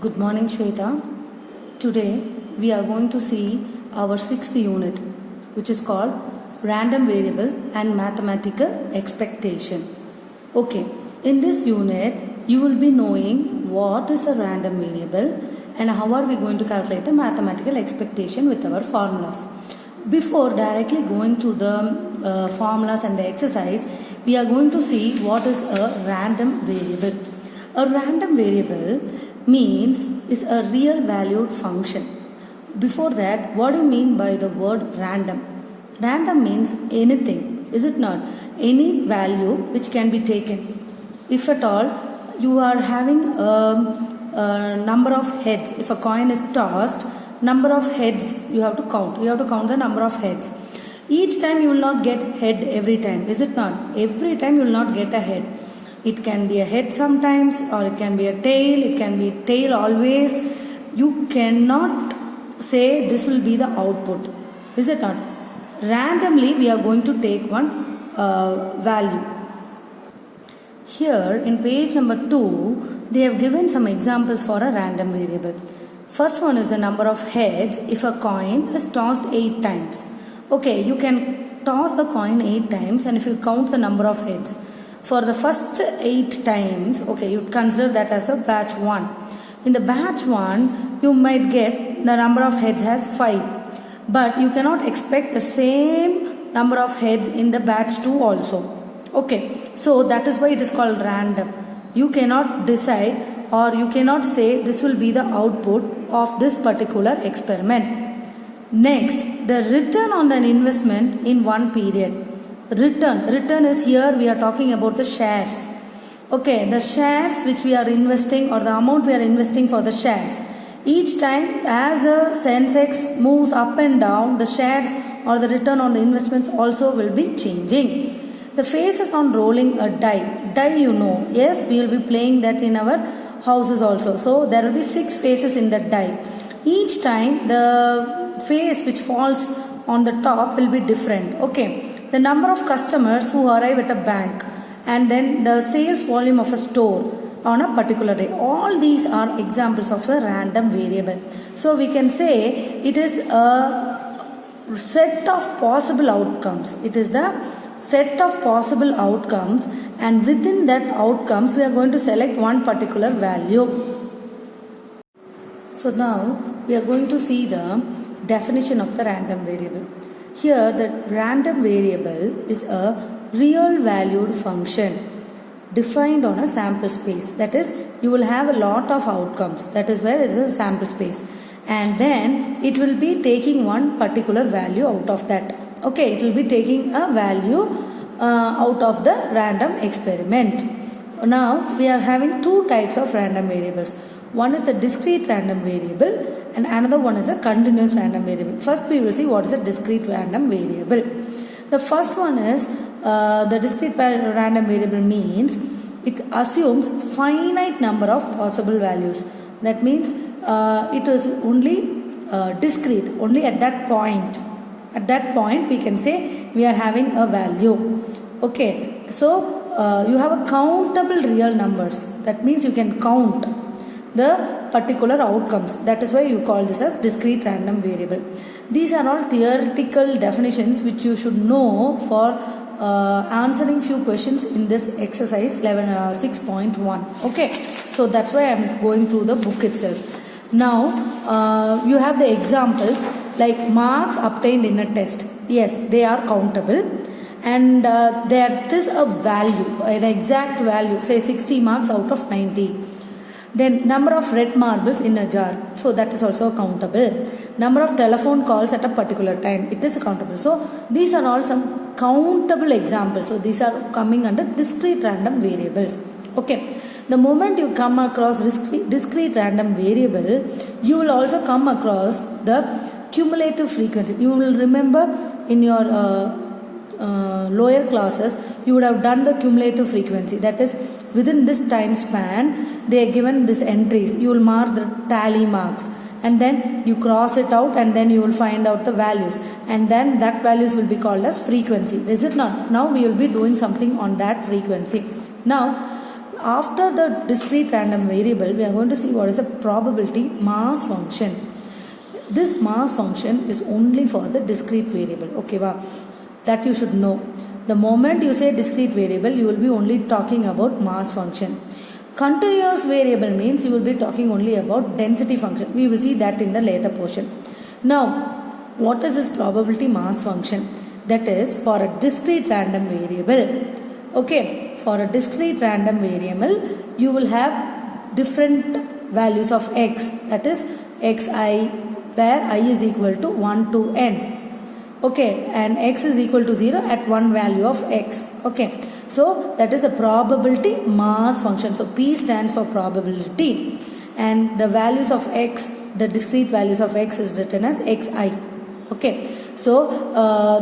Good morning, Shweta. Today we are going to see our sixth unit, which is called Random Variable and Mathematical Expectation. Okay, in this unit you will be knowing what is a random variable and how are we going to calculate the mathematical expectation with our formulas. Before directly going to the formulas and the exercise, we are going to see what is a random variable. A random variable means is a real valued function. Before that, what do you mean by the word random? Random means anything, is it not? Any value which can be taken. If at all you are having a number of heads, if a coin is tossed, number of heads you have to count. You have to count the number of heads. Each time you will not get head every time, is it not? Every time you will not get a head. It can be a head sometimes, or it can be a tail. It can be tail always. You cannot say this will be the output, is it not? Randomly we are going to take one value. Here in page number 2, they have given some examples for a random variable. First one is the number of heads if a coin is tossed 8 times. Okay, you can toss the coin 8 times, and if you count the number of heads, for the first 8 times, okay, you consider that as a batch 1. In the batch 1, you might get the number of heads as 5. But you cannot expect the same number of heads in the batch 2 also. Okay, so that is why it is called random. You cannot decide, or you cannot say this will be the output of this particular experiment. Next, the return on an investment in one period. Return is here we are talking about the shares. Okay, the shares which we are investing, or the amount we are investing for the shares. Each time as the Sensex moves up and down, the shares or the return on the investments also will be changing. The phases on rolling a die. Die you know. Yes, we will be playing that in our houses also. So there will be 6 phases in the die. Each time the phase which falls on the top will be different. Okay. The number of customers who arrive at a bank, and then the sales volume of a store on a particular day. All these are examples of a random variable. So we can say it is a set of possible outcomes. It is the set of possible outcomes, and within that outcomes we are going to select one particular value. So now we are going to see the definition of the random variable. Here the random variable is a real valued function defined on a sample space. That is, you will have a lot of outcomes. That is where it is a sample space. And then it will be taking one particular value out of that. Okay, it will be taking a value out of the random experiment. Now we are having 2 types of random variables. One is a discrete random variable and another one is a continuous random variable. First we will see what is a discrete random variable. The first one is the discrete random variable means it assumes finite number of possible values. That means it is only discrete, only at that point. At that point we can say we are having a value. Okay, so you have a countable real numbers. That means you can count the particular outcomes. That is why you call this as discrete random variable. These are all theoretical definitions which you should know for answering few questions in this exercise 6.1. Okay, so that's why I am going through the book itself. Now you have the examples like marks obtained in a test. Yes, they are countable, and there is a value, an exact value, say 60 marks out of 90. Then number of red marbles in a jar. So that is also countable. Number of telephone calls at a particular time. It is countable. So these are all some countable examples. So these are coming under discrete random variables. Okay. The moment you come across discrete random variable, you will also come across the cumulative frequency. You will remember in your lower classes, you would have done the cumulative frequency. That is, within this time span, they are given these entries. You will mark the tally marks, and then you cross it out, and then you will find out the values, and then that values will be called as frequency. Is it not? Now we will be doing something on that frequency. Now after the discrete random variable, we are going to see what is a probability mass function. This mass function is only for the discrete variable. Okay, that you should know. The moment you say discrete variable, you will be only talking about mass function. Continuous variable means you will be talking only about density function. We will see that in the later portion. Now, what is this probability mass function? That is for a discrete random variable. Okay, for a discrete random variable, you will have different values of x. That is xi, where I is equal to 1 to n. Okay, and x is equal to 0 at one value of x. Okay, so that is a probability mass function. So P stands for probability, and the values of x, the discrete values of x is written as xi. Okay, so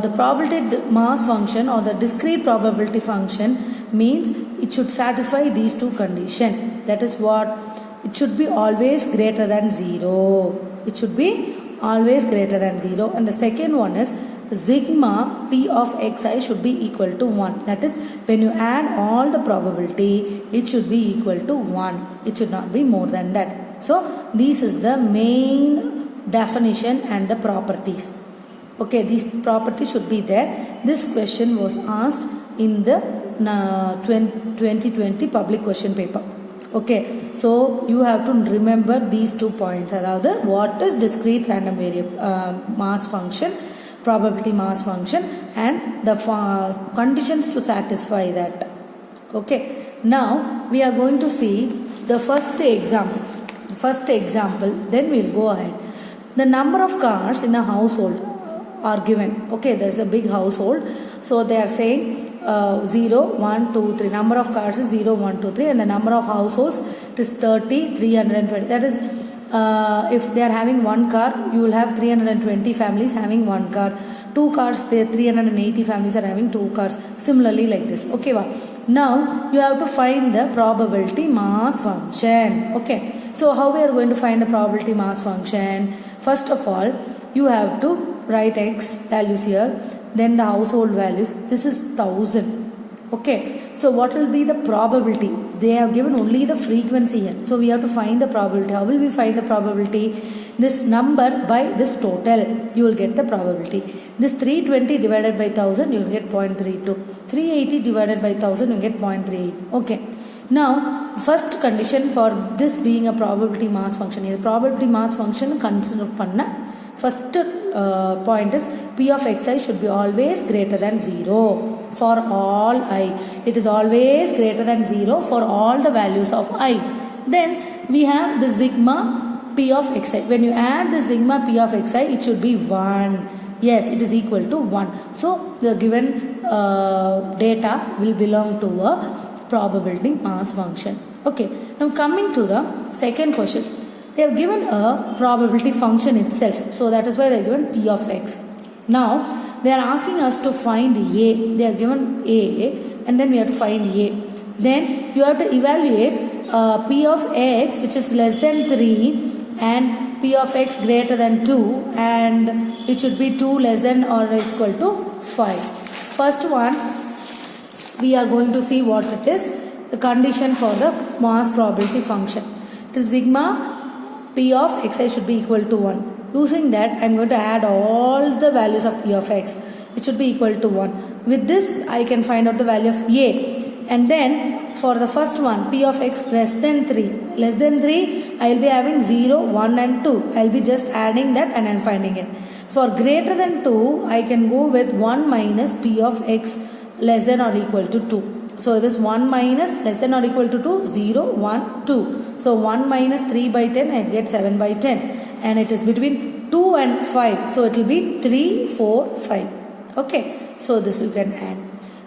the probability mass function or the discrete probability function means it should satisfy these two conditions. That is what? It should be always greater than 0. It should be always greater than 0. And the second one is sigma P of xi should be equal to 1. That is, when you add all the probability, it should be equal to 1. It should not be more than that. So this is the main definition and the properties. Okay, these properties should be there. This question was asked in the 2020 public question paper. Okay, so you have to remember these 2 points. That what is discrete random variable mass function, probability mass function, and the conditions to satisfy that. Okay, now we are going to see the first example. Then we will go ahead. The number of cars in a household are given. Okay, there is a big household, so they are saying 0, 1, 2, 3. Number of cars is 0, 1, 2, 3, and the number of households it is 30, 320. That is, if they are having one car, you will have 320 families having one car. 2 cars, there 380 families are having 2 cars. Similarly, like this. Okay, now you have to find the probability mass function. Okay, so how we are going to find the probability mass function? First of all, you have to write x values here, then the household values. This is 1000. Okay, so what will be the probability? They have given only the frequency here, so we have to find the probability. How will we find the probability? This number by this total, you will get the probability. This 320 divided by 1000, you will get 0.32. 380 divided by 1000, you will get 0.38. Okay, now first condition for this being a probability mass function is probability mass function consider panna. First point is P of xi should be always greater than 0 for all I. It is always greater than 0 for all the values of I. Then we have the sigma P of xi. When you add the sigma P of xi, it should be 1. Yes, it is equal to 1. So the given data will belong to a probability mass function. Okay, now coming to the second question. They have given a probability function itself. So that is why they have given P of x. Now they are asking us to find A. They are given A, and then we have to find A. Then you have to evaluate P of x which is less than 3 and P of x greater than 2, and it should be 2 less than or equal to 5. First one, we are going to see what it is. The condition for the mass probability function. It is sigma P of xi should be equal to 1. Using that, I am going to add all the values of P of x. It should be equal to 1. With this, I can find out the value of A. And then, for the first one, P of x less than 3. Less than 3, I will be having 0, 1 and 2. I will be just adding that and I am finding it. For greater than 2, I can go with 1 minus P of x less than or equal to 2. So this 1 minus less than or equal to 2, 0, 1, 2. So 1 minus 3 by 10, I get 7 by 10. And it is between 2 and 5. So it will be 3, 4, 5. Okay. So this you can add.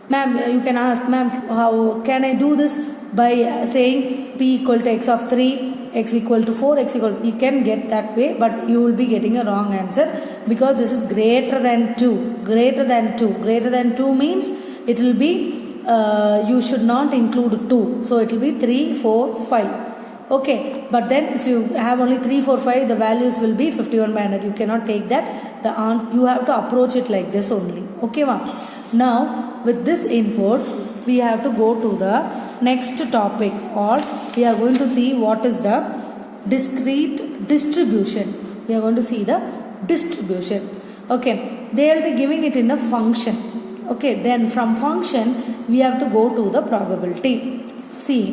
Ma'am, you can ask, ma'am, how can I do this? By saying P equal to x of 3, x equal to 4, x equal to... You can get that way, but you will be getting a wrong answer. Because this is greater than 2. Greater than 2. Greater than 2 means it will be... you should not include 2. So it will be 3, 4, 5. Okay, but then if you have only 3, 4, 5, the values will be 51 by 100. You cannot take that. You have to approach it like this only. Okay, ma'am. Now, with this input, we have to go to the next topic, or we are going to see what is the discrete distribution. We are going to see the distribution. Okay, they will be giving it in the function. Okay, then from function we have to go to the probability. See,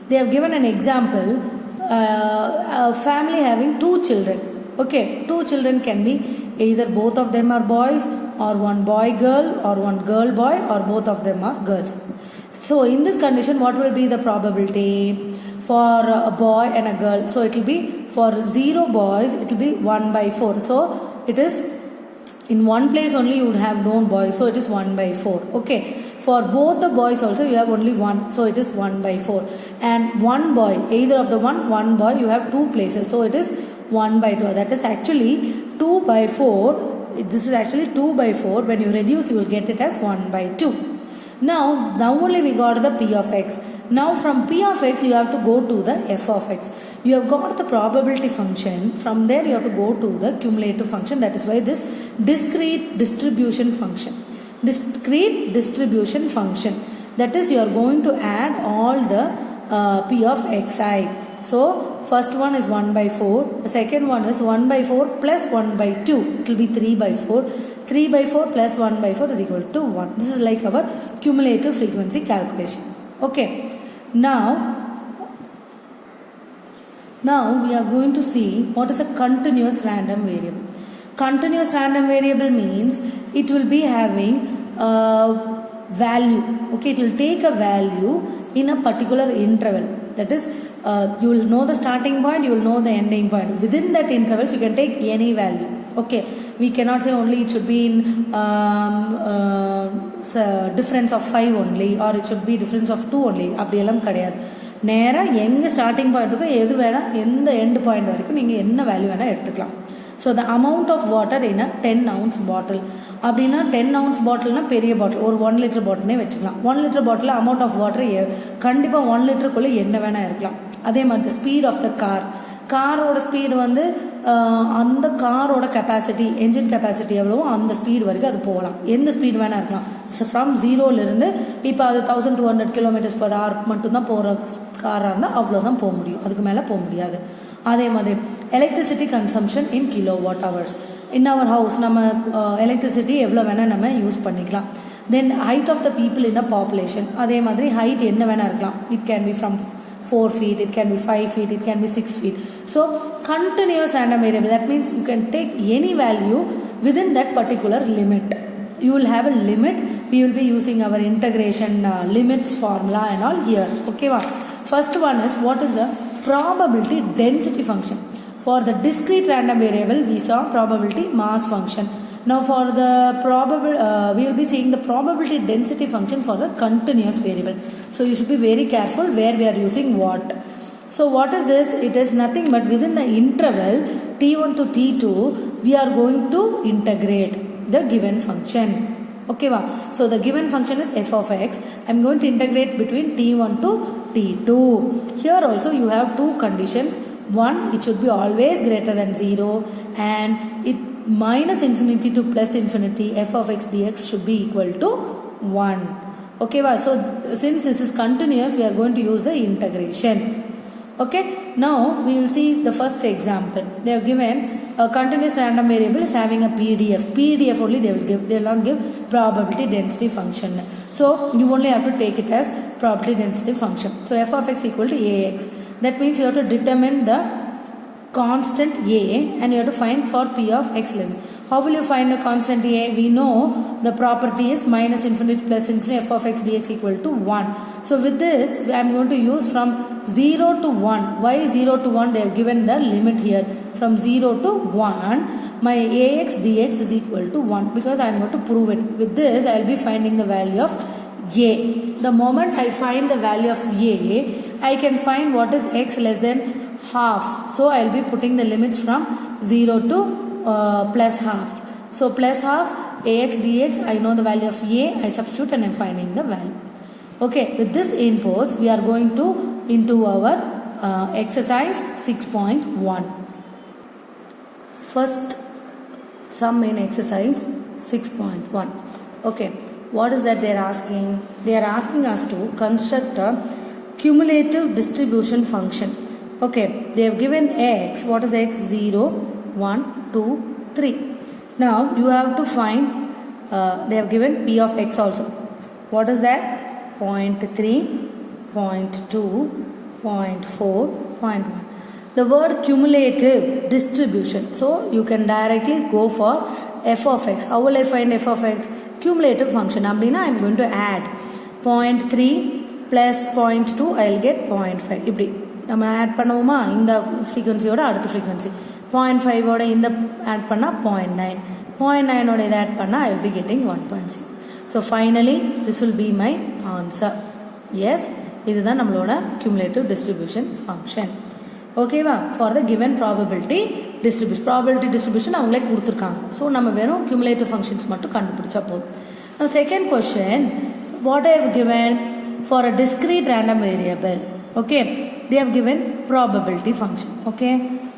they have given an example, a family having 2 children. Okay, 2 children can be either both of them are boys, or one boy girl, or one girl boy, or both of them are girls. So in this condition, what will be the probability for a boy and a girl? So it will be for 0 boys, it will be 1 by 4. So it is in one place only you would have known boys, so it is 1 by 4. Okay, for both the boys also you have only 1, so it is 1 by 4. And one boy, either of the one boy, you have 2 places, so it is 1 by 2. That is actually 2 by 4. This is actually 2 by 4. When you reduce, you will get it as 1 by 2. Now only we got the P of x. Now from P of x you have to go to the F of x. You have got the probability function. From there you have to go to the cumulative function. That is why this discrete distribution function. Discrete distribution function. That is, you are going to add all the P of xi. So first one is 1 by 4. The second one is 1 by 4 plus 1 by 2. It will be 3 by 4. 3 by 4 plus 1 by 4 is equal to 1. This is like our cumulative frequency calculation. Okay. Now we are going to see what is a continuous random variable. Continuous random variable means it will be having a value. Okay, it will take a value in a particular interval. That is, you will know the starting point, you will know the ending point. Within that intervals, you can take any value. Okay, we cannot say only it should be in difference of 5 only, or it should be difference of 2 only. அப்படியெல்லாம் கிடையாது. நேராக எங்கே starting point இருக்கோ எது வேணால் எந்த end point வரைக்கும் நீங்கள் என்ன வேல்யூ வேணால் எடுத்துக்கலாம். So the amount of water in a 10 ounce bottle அப்படின்னா 10 ounce பாட்டில்னா பெரிய பாட்டில், ஒரு 1 liter பாட்டில்னே வச்சுக்கலாம். 1 liter பாட்டில் அமௌண்ட் ஆஃப் வாட்டர் கண்டிப்பாக 1 literக்குள்ளே என்ன வேணால் இருக்கலாம். அதே மாதிரி ஸ்பீட் ஆஃப் த காரோட ஸ்பீடு வந்து அந்த காரோட கெப்பாசிட்டி, என்ஜின் கெப்பாசிட்டி எவ்வளவோ அந்த ஸ்பீடு வரைக்கும் அது போகலாம். எந்த ஸ்பீடு வேணால் இருக்கலாம். ஃப்ரம் 0லேருந்து இப்போ அது 1200 km/h மட்டும்தான் போகிற காராக இருந்தால் அவ்வளோதான் போக முடியும், அதுக்கு மேலே போக முடியாது. அதே மாதிரி electricity consumption in kilowatt hours. In our house நம்ம எலக்ட்ரிசிட்டி எவ்வளோ வேணால் நம்ம யூஸ் பண்ணிக்கலாம். Then height of the people in a population. அதே மாதிரி ஹைட் என்ன வேணால் இருக்கலாம். It can be from 4 feet, it can be 5 feet, it can be 6 feet. So continuous random variable, that means you can take any value within that particular limit. You will have a limit. We will be using our integration limits formula and all here. Okay, first one is what is the probability density function. For the discrete random variable we saw probability mass function. Now for the we will be seeing the probability density function for the continuous variable. So you should be very careful where we are using what. So what is this? It is nothing but within the interval t1 to t2 we are going to integrate the given function. Okay, so the given function is f of x. I am going to integrate between t1 to t2. Here also you have 2 conditions. One, it should be always greater than 0, and it minus infinity to plus infinity f of x dx should be equal to 1. Okay, so since this is continuous we are going to use the integration. Okay, now we will see the first example. They have given a continuous random variable is having a PDF only they will give, they will not give probability density function. So you only have to take it as probability density function. So f of x equal to ax. That means you have to determine the constant a and you have to find for p of x less. How will you find the constant a? We know the property is minus infinity plus infinity f of x dx equal to 1. So with this I am going to use from 0 to 1. Why 0 to 1? They have given the limit here. From 0 to 1 my ax dx is equal to 1 because I am going to prove it. With this I will be finding the value of a. The moment I find the value of a, I can find what is x less than half. So I will be putting the limits from 0 to plus half. So plus half ax dx, I know the value of a, I substitute and I am finding the value. Okay, with this inputs we are going to into our exercise 6.1. First sum in exercise 6.1. Okay, what is that they are asking? They are asking us to construct a cumulative distribution function. Okay, they have given x. What is x? 0, 1, 2, 3. Now you have to find, they have given p of x also. What is that? 0.3, 0.2, 0.4, 0.1. The word cumulative distribution. So you can directly go for f of x. How will I find f of x? Cumulative function. Abdina, I am going to add 0.3 plus 0.2, I will get 0.5. இப்படி நம்ம add பண்ணுவோமா இந்த ஃப்ரீக்வன்சியோட அடுத்த frequency 0.5 ஓட இந்த add பண்ணால் 0.9, 0.9 ஓட இதை ஆட் பண்ணால் I will be getting 1.0. So finally this will be my answer. Yes, இதுதான் நம்மளோட cumulative distribution function. ஓகேவா? For the given probability distribution அவங்களே கொடுத்துருக்காங்க. ஸோ நம்ம வெறும் cumulative functions மட்டும் கண்டுபிடிச்சா போதும். Now second question, what I have given for a discrete random variable. Okay, they have given probability function. Okay,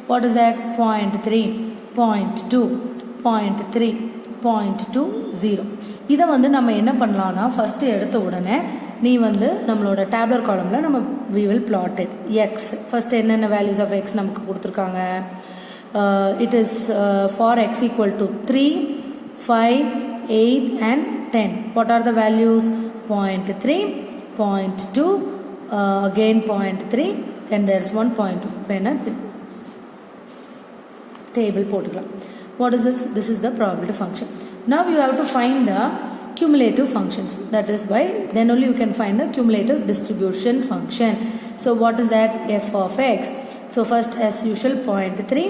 what is that? 0.3, 0.2, 0.3, 0.20. இதை வந்து நம்ம என்ன பண்ணலாம்னா ஃபஸ்ட்டு எடுத்த உடனே நீ வந்து நம்மளோட டேப்லர் காலமில் நம்ம we will plot it. X first என்னென்ன வேல்யூஸ் ஆஃப் எக்ஸ் நமக்கு கொடுத்துருக்காங்க. It is for x equal to 3, 5, 8 and 10. What are the values? 0.3, 0.2, again 0.3, then there is 1.2. When a table போட்டுக்கலாம். What is this? This is the probability function. Now you have to find the cumulative functions. That is why then only you can find the cumulative distribution function. So what is that? F of x. So first as usual 0.3,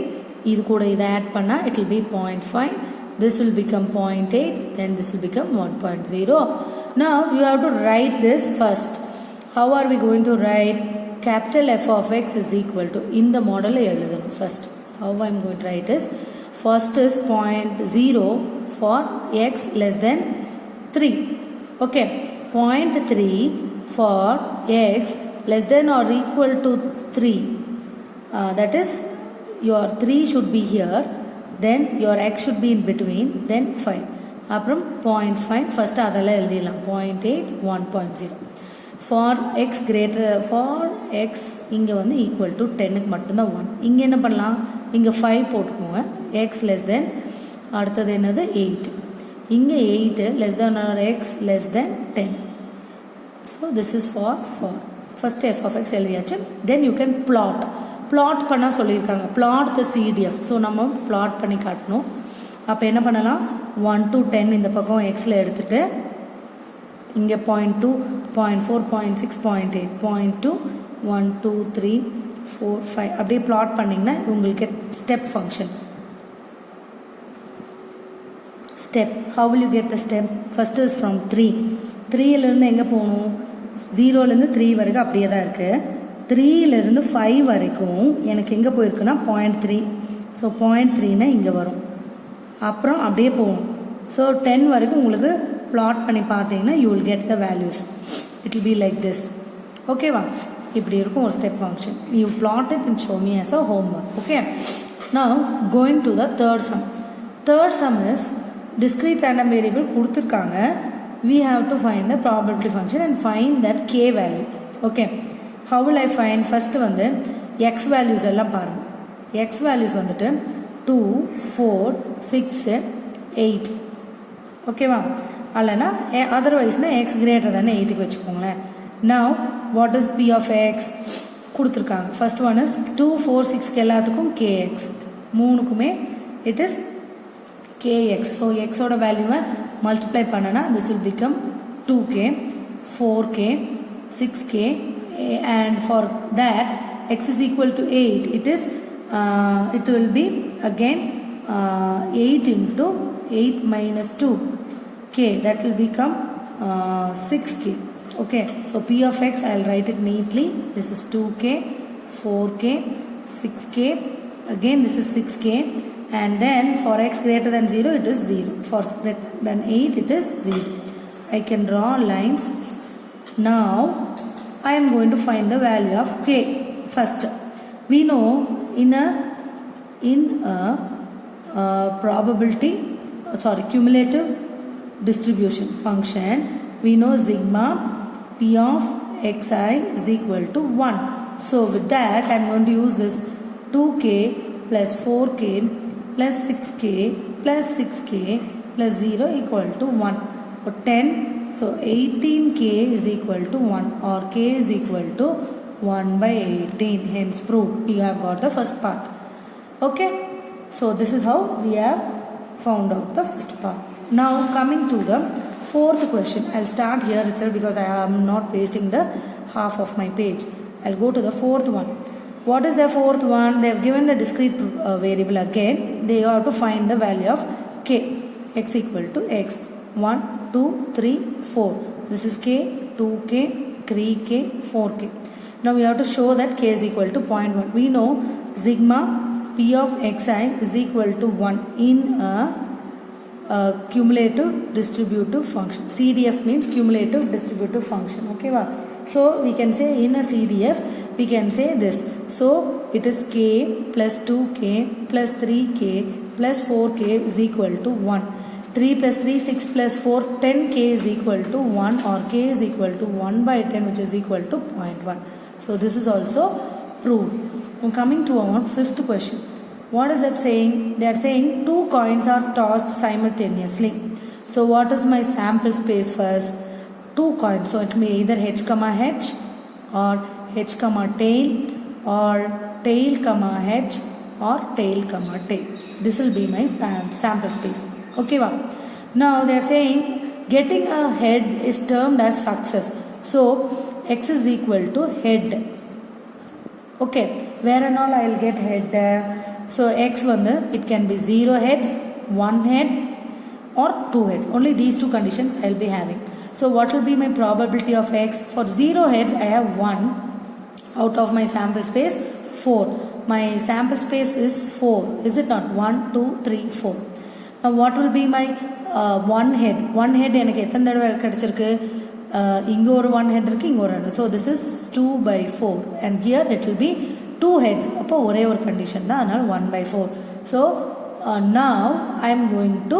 இது கூட இதை add பண்ணா it will be 0.5, this will become 0.8, then this will become 1.0. Now you have to write this first. How are we going to write? Capital F of x is equal to, in the model எழுதணும் first. How I am going to write is, first is 0.0 for x less than 3. Okay, 0.3 for x less than or equal to 3. That is, your 3 should be here, then your x should be in between, then 5. அப்புறம் 0.5 first அதெல்லாம் எழுதிடலாம். 0.8, 1.0. For x greater, for x இங்கே வந்து equal to 10க்கு மட்டும்தான் 1. இங்கே என்ன பண்ணலாம்? இங்கே 5 போட்டுக்கோங்க. x less than, அடுத்தது என்னது? 8. இங்கே 8 less than or x less than 10. So this is for first f of x எழுதியாச்சு. Then you can plot பண்ண சொல்லியிருக்காங்க. plot the CDF. ஸோ நம்ம plot பண்ணி காட்டணும். அப்போ என்ன பண்ணலாம்? 1 to 10 இந்த பக்கம் xல எடுத்துட்டு இங்கே 0.2, 0.4, 0.6, 0.8, 0.2, 1, 2, 3, 4, 5 அப்படியே plot பண்ணிங்கன்னா உங்களுக்கு step function. Step. How will you get the step? First is from 3. 3லேருந்து எங்கே போகணும்? 0லேருந்து 3 வரைக்கும் அப்படியே தான் இருக்குது. 3லேருந்து 5 வரைக்கும் எனக்கு எங்கே போயிருக்குன்னா 0.3. ஸோ 0.3னா இங்கே வரும். அப்புறம் அப்படியே போகணும். ஸோ 10 வரைக்கும் உங்களுக்கு plot பண்ணி பார்த்தீங்கன்னா you will get the values. It will be like this. ஓகேவா? இப்படி இருக்கும் ஒரு step function. You plot it and show me as a homework. Okay. Now going to the third sum. Third sum is discrete random variable கொடுத்துருக்காங்க. We have to find the probability function and find that k value. Okay. How will I find? First வந்து x values எல்லாம் பாருங்க. x values வந்துட்டு 2, 4, 6, 8. ஓகேவா? அல்லனா அதர்வைஸ்னா x greater than 8க்கு வச்சுக்கோங்களேன். Now what is p of x? கொடுத்துருக்காங்க. First one is 2, 4, 6க்கு எல்லாத்துக்கும் kx. மூணுக்குமே it is kx. So x ஓட வேல்யூவை மல்டிப்ளை பண்ணனா this will become 2k, 4k, 6k, and for that x is equal to 8. It will be again 8 into 8 minus 2k, that will become 6k. Okay, so p of x I will write it neatly. This is 2k, 4k, 6k, again this is 6k, and then for x greater than 0 it is 0, for greater than 8 it is 0. I can draw lines. Now I am going to find the value of k. First, we know in a cumulative distribution function, we know sigma p of xi is equal to 1. So with that I am going to use this 2k plus 4k plus 6k plus 6k plus 0 equal to 1. For 10, so 18k is equal to 1 or k is equal to 1 by 18. Hence proved. We have got the first part. Okay. So this is how we have found out the first part. Now coming to the fourth question. I'll start here itself because I am not wasting the half of my page. I'll go to the fourth one. What is the fourth one? They have given the discrete variable again. They have to find the value of k. X equal to x. 1, 2, 3, 4. This is k, 2k, 3k, 4k. Now we have to show that k is equal to 0.1. We know sigma p of xi is equal to 1 in a cumulative distributive function. CDF means cumulative distributive function. Okay, wow. So we can say in a CDF we can say this. So it is k plus 2k plus 3k plus 4k is equal to 1. 3 plus 3, 6 plus 4, 10k is equal to 1 or k is equal to 1 by 10 which is equal to 0.1. So this is also proved. Now coming to our fifth question. What is that saying? They are saying two coins are tossed simultaneously. So what is my sample space first? Two coins. So it may either h comma h or h comma tail or tail comma h or tail comma tail. This will be my sample space. Okay, wow. Now they are saying getting a head is termed as success. So x is equal to head. Okay, where and all I will get head? So x it can be 0 heads, 1 head or 2 heads. Only these two conditions I will be having. So what will be my probability of x? For 0 heads I have 1 out of my sample space 4. My sample space is 4. Is it not? 1, 2, 3, 4. Now what will be my 1 head? 1 head எனக்கு எத்தனை தடவை கிடைச்சிருக்கு? இங்க ஒரு 1 head இருக்கு, இங்க ஒரு 1. So this is 2 by 4 and here it will be 2 heads. அப்போ ஒரே ஒரு condition தான், அதனால 1 by 4. So now I am going to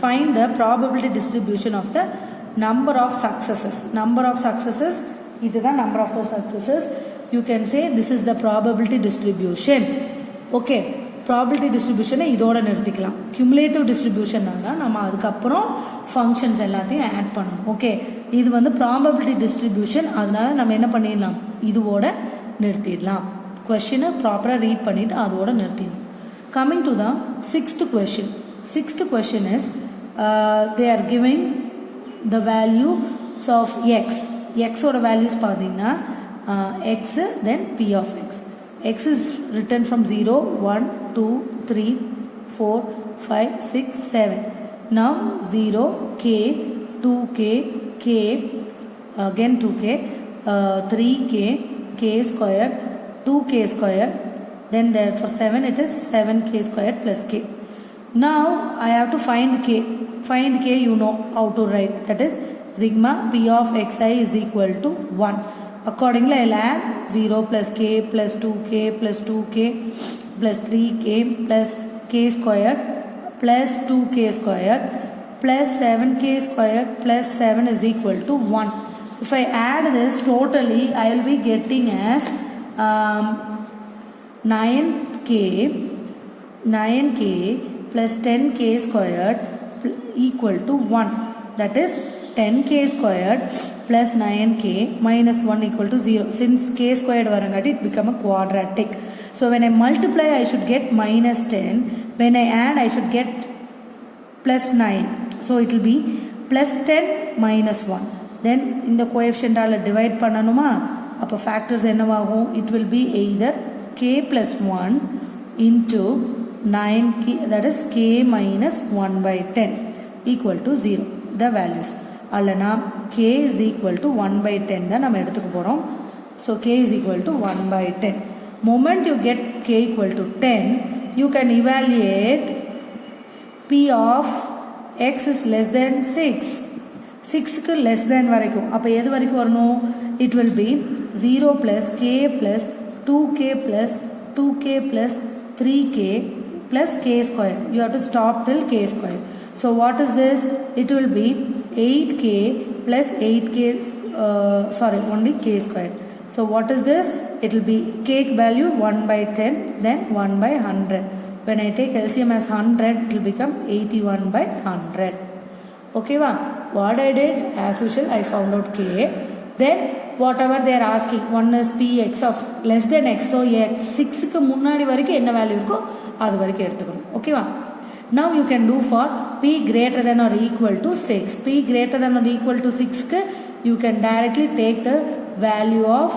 find the probability distribution of the number of successes. Number of successes, இதுதான் number of the successes. You can say this is the probability distribution. Okay. Probability டிஸ்ட்ரிபியூஷனை இதோட நிறுத்திக்கலாம். Cumulative டிஸ்ட்ரிபியூஷனாக தான் நம்ம அதுக்கப்புறம் functions எல்லாத்தையும் add பண்ணணும். Okay, இது ப்ராபபிலிட்டி டிஸ்ட்ரிபியூஷன், அதனால நம்ம என்ன பண்ணிடலாம், இதோட நிறுத்திடலாம். கொஸ்டினை ப்ராப்பராக ரீட் பண்ணிவிட்டு அதோட நிறுத்திடலாம். Coming to the sixth question. Sixth question is they are giving the values of x. எக்ஸோட வேல்யூஸ் பார்த்தீங்கன்னா x then p of x. X is written from 0, 1, 2, 3, 4, 5, 6, 7. Now 0, k, 2k, k, again 2k, 3k, k squared, 2k squared. Then there for 7 it is 7k squared plus k. Now I have to find k. Find k, you know how to write. That is sigma p of xi is equal to 1. Accordingly, I will add 0 plus k plus 2k plus 2k plus 3k plus k squared plus 2k squared plus 7k squared plus 7 is equal to 1. If I add this totally, I will be getting as 9k plus 10k squared equal to 1. That is 10k squared plus 9k minus 1 equal to 0. Since k squared varangati, it become a quadratic. So when I multiply, I should get minus 10. When I add, I should get plus 9. So it will be plus 10 minus 1. Then in the coefficient divide பண்ணனுமா, அப்போ factors என்னவாகும்? It will be either k plus 1 into 9k, that is k minus 1 by 10 equal to 0. The values. அல்லனா k is equal to 1 by 10 தான் நம்ம எடுத்துக்க போகிறோம். So k is equal to 1 by 10. Moment you get k equal to 10, you can evaluate p of x is less than 6. 6க்கு less than வரைக்கும். அப்போ எது வரைக்கும் வரணும்? It will be 0 plus k plus 2k plus 2k plus 3k plus k square. You have to stop till k square. So what is this? It will be 8k plus 8k only k squared. So what is this? It will be k value 1 by 10, then 1 by 100. When I take LCM as 100, it will become 81 by 100. Okay, what I did, as usual, I found out k. Then whatever they are asking, one is px of less than x, so x 6 க்கு முன்னாடி வரைக்கும் என்ன value இருக்கோ அது வரைக்கும் எடுத்துக்கணும். ஓகேவா? Now you can do for p greater than or equal to 6. P greater than or equal to 6 க்கு you can directly take the value of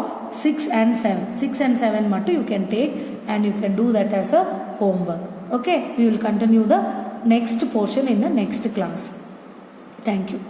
6 and 7. 6 and 7 மட்டும் you can take and you can do that as a homework. Okay, we will continue the next portion in the next class. Thank you.